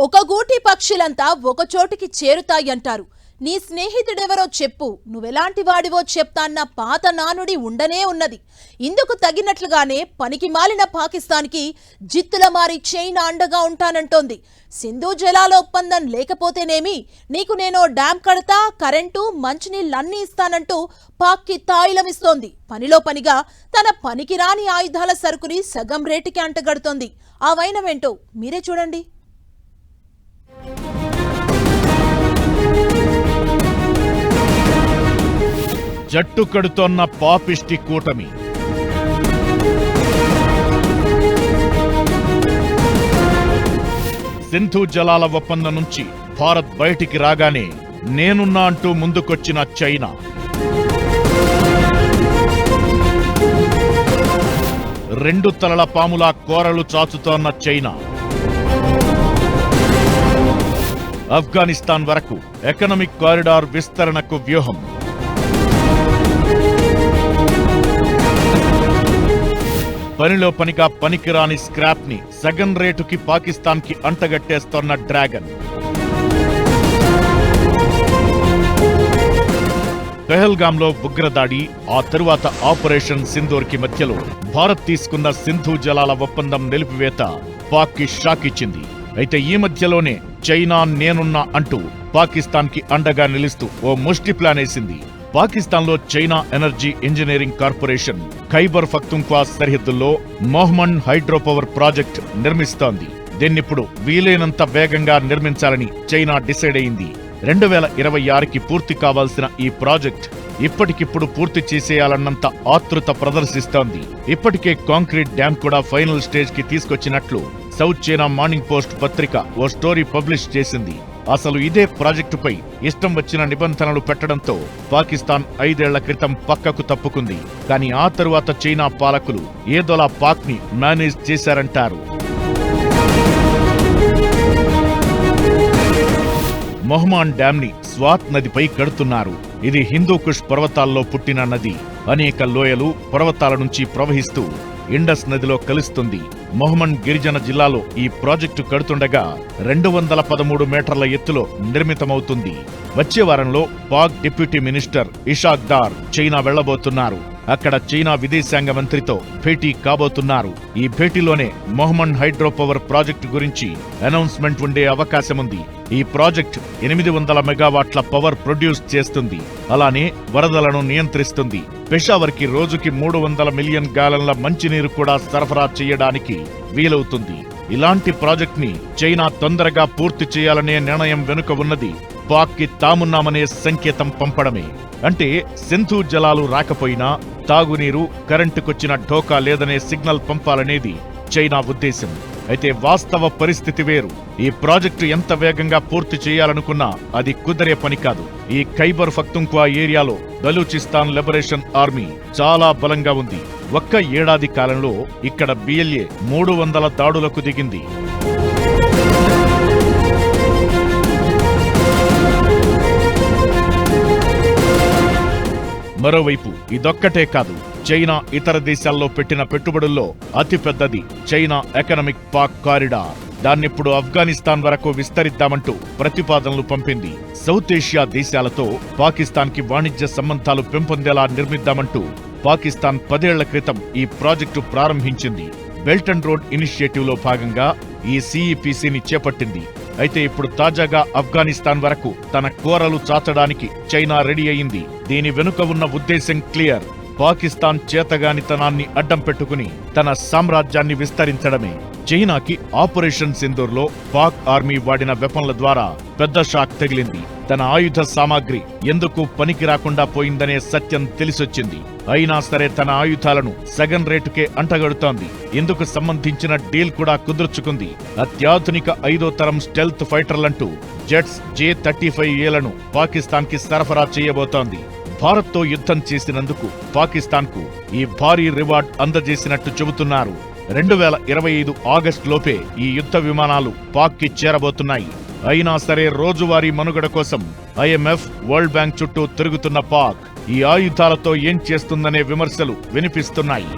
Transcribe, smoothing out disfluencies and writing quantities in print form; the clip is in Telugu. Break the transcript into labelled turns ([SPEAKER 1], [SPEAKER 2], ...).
[SPEAKER 1] ఒక గూటి పక్షులంతా ఒక చోటికి చేరుతాయంటారు. నీ స్నేహితుడెవరో చెప్పు, నువ్వెలాంటి వాడివో చెప్తాన్న పాత నానుడి ఉండనే ఉన్నది. ఇందుకు తగినట్లుగానే పనికి మాలిన పాకిస్తాన్కి జిత్తుల మారి చైనా అండగా ఉంటానంటోంది. సింధు జలాల ఒప్పందం లేకపోతేనేమి, నీకు నేనో డ్యాం కడతా, కరెంటు, మంచినీళ్ళన్నీ ఇస్తానంటూ పాక్కి తాయిలమిస్తోంది. పనిలో పనిగా తన పనికిరాని ఆయుధాల సరుకుని సగం రేటుకి అంటగడుతోంది. ఆ వైనమేంటో మీరే చూడండి.
[SPEAKER 2] జట్టు కడుతోన్న పాపిష్టి కూటమి. సింధు జలాల ఒప్పందం నుంచి భారత్ బయటికి రాగానే నేనున్నా అంటూ ముందుకొచ్చిన చైనా. రెండు తలల పాములా కోరలు చాచుతోన్న చైనా. ఆఫ్ఘనిస్తాన్ వరకు ఎకనామిక్ కారిడార్ విస్తరణకు వ్యూహం. పనిలో పనిగా పనికిరాని స్క్రాప్ ని సగం రేటుకి పాకిస్తాన్ కి అంటగట్టేస్తోన్న డ్రాగన్. పెహల్గాంలో ఉగ్రదాడి, ఆ తరువాత ఆపరేషన్ సింధూర్ కి మధ్యలో భారత్ తీసుకున్న సింధు జలాల ఒప్పందం నిలిపివేత పాక్ కి షాక్ ఇచ్చింది. అయితే ఈ మధ్యలోనే చైనా నేనున్నా అంటూ పాకిస్తాన్ కి అండగా నిలుస్తూ ఓ ముష్టి ప్లాన్ వేసింది. పాకిస్తాన్లో China energy engineering corporation Khyber Pakhtunkhwa సరిహద్దుల్లో మొహ్మండ్ హైడ్రో పవర్ ప్రాజెక్ట్ నిర్మిస్తోంది. దీన్నిప్పుడు వీలైనంత వేగంగా నిర్మించాలని చైనా డిసైడ్ అయింది. 2026కి పూర్తి కావాల్సిన ఈ ప్రాజెక్ట్ ఇప్పటికిప్పుడు పూర్తి చేసేయాలన్నంత ఆతృత ప్రదర్శిస్తోంది. ఇప్పటికే కాంక్రీట్ డ్యాం కూడా ఫైనల్ స్టేజ్ కి తీసుకొచ్చినట్లు సౌత్ చైనా మార్నింగ్ పోస్ట్ పత్రిక ఓ స్టోరీ పబ్లిష్ చేసింది. అసలు ఇదే ప్రాజెక్టుపై ఇష్టం వచ్చిన నిబంధనలు పెట్టడంతో పాకిస్తాన్ 5 ఏళ్ల క్రితం పక్కకు తప్పుకుంది. కానీ ఆ తరువాత చైనా పాలకులు ఏదోలా పాక్ ని మేనేజ్ చేశారంటారు. మొహ్మాన్ డ్యాం ని స్వాత్ నదిపై కడుతున్నారు. ఇది హిందూకుష్ పర్వతాల్లో పుట్టిన నది. అనేక లోయలు, పర్వతాల నుంచి ప్రవహిస్తూ ఇండస్ నదిలో కలుస్తుంది. మొహ్మండ్ గిరిజన జిల్లాలో ఈ ప్రాజెక్టు కడుతుండగా 213 మీటర్ల ఎత్తులో నిర్మితమవుతుంది. వచ్చే వారంలో Pak deputy minister Ishaq Dar China వెళ్లబోతున్నారు. అక్కడ చైనా విదేశాంగ మంత్రితో భేటీ కాబోతున్నారు. ఈ భేటీలోనే మొహ్మండ్ హైడ్రో పవర్ ప్రాజెక్టు గురించి అనౌన్స్మెంట్ ఉండే అవకాశముంది. ఈ ప్రాజెక్ట్ 800 మెగావాట్ల పవర్ ప్రొడ్యూస్ చేస్తుంది. అలానే వరదలను నియంత్రిస్తుంది. పెషావర్ కి రోజుకి 300 మిలియన్ గ్యాలన్ల మంచినీరు కూడా సరఫరా చేయడానికి వీలవుతుంది. ఇలాంటి ప్రాజెక్ట్ ని చైనా తొందరగా పూర్తి చేయాలనే నిర్ణయం వెనుక ఉన్నది పాక్ కి తామున్నామనే సంకేతం పంపడమే. అంటే సింధు జలాలు రాకపోయినా తాగునీరు, కరెంటుకొచ్చిన ఢోకా లేదనే సిగ్నల్ పంపాలనేది చైనా ఉద్దేశం. అయితే వాస్తవ పరిస్థితి వేరు. ఈ ప్రాజెక్టు ఎంత వేగంగా పూర్తి చేయాలనుకున్నా అది కుదరే పని కాదు. ఈ ఖైబర్ పఖ్తూన్ఖ్వా ఏరియాలో బలూచిస్తాన్ లిబరేషన్ ఆర్మీ చాలా బలంగా ఉంది. ఒక్క ఏడాది కాలంలో ఇక్కడ బిఎల్ఏ 300 దాడులకు దిగింది. మరోవైపు ఇదొక్కటే కాదు, చైనా ఇతర దేశాల్లో పెట్టిన పెట్టుబడుల్లో అతిపెద్దది చైనా ఎకనామిక్ పాక్ కారిడార్. దాన్నిప్పుడు ఆఫ్ఘనిస్తాన్ వరకు విస్తరిద్దామంటూ ప్రతిపాదనలు పంపింది. సౌత్ ఏషియా దేశాలతో పాకిస్తాన్ కి వాణిజ్య సంబంధాలు పెంపొందేలా నిర్మిద్దామంటూ పాకిస్తాన్ 10 ఏళ్ల క్రితం ఈ ప్రాజెక్టు ప్రారంభించింది. బెల్ట్ అండ్ రోడ్ ఇనిషియేటివ్ లో భాగంగా ఈ సిఇపిసిని చేపట్టింది. అయితే ఇప్పుడు తాజాగా ఆఫ్ఘనిస్తాన్ వరకు తన కోరలు చాచడానికి చైనా రెడీ అయింది. దీని వెనుక ఉన్న ఉద్దేశం క్లియర్. పాకిస్తాన్ చేతగానితనాన్ని అడ్డం పెట్టుకుని తన సామ్రాజ్యాన్ని విస్తరించడమే. చైనాకి ఆపరేషన్ సింధూర్ లో పాక్ ఆర్మీ వాడిన వెపన్ల ద్వారా పెద్ద షాక్ తగిలింది. తన ఆయుధ సామాగ్రి ఎందుకు పనికి రాకుండా పోయిందనే సత్యం తెలిసొచ్చింది. అయినా సరే తన ఆయుధాలను సగం రేటుకే అంటగడుతోంది. ఇందుకు సంబంధించిన డీల్ కూడా కుదుర్చుకుంది. అత్యాధునిక 5వ తరం స్టెల్త్ ఫైటర్లంటూ జెట్స్ J-35Aలను పాకిస్తాన్ కి సరఫరా చేయబోతోంది. భారత్ తో యుద్ధం చేసినందుకు పాకిస్తాన్ కు ఈ భారీ రివార్డ్ అందజేసినట్టు చెబుతున్నారు. 2025 ఆగస్టు లోపే ఈ యుద్ధ విమానాలు పాక్ కి చేరబోతున్నాయి. అయినా సరే రోజువారీ మనుగడ కోసం IMF, వరల్డ్ బ్యాంక్ చుట్టూ తిరుగుతున్న పాక్ ఈ ఆయుధాలతో ఏం చేస్తుందనే విమర్శలు వినిపిస్తున్నాయి.